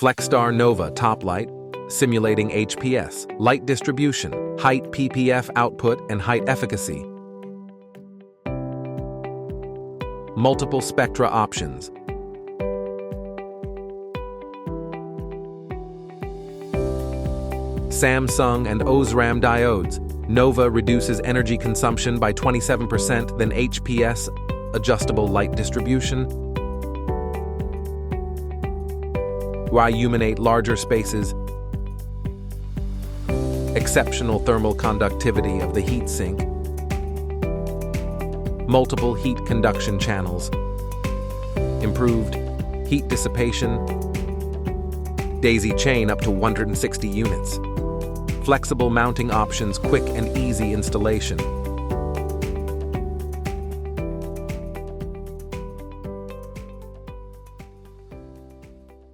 Flexstar Nova top light, simulating HPS, light distribution, height PPF output and height efficacy. Multiple spectra options. Samsung and Osram diodes. Nova reduces energy consumption by 27% than HPS, adjustable light distribution. Illuminate larger spaces. Exceptional thermal conductivity of the heat sink. Multiple heat conduction channels. Improved heat dissipation. Daisy chain up to 160 units. Flexible mounting options, quick and easy installation.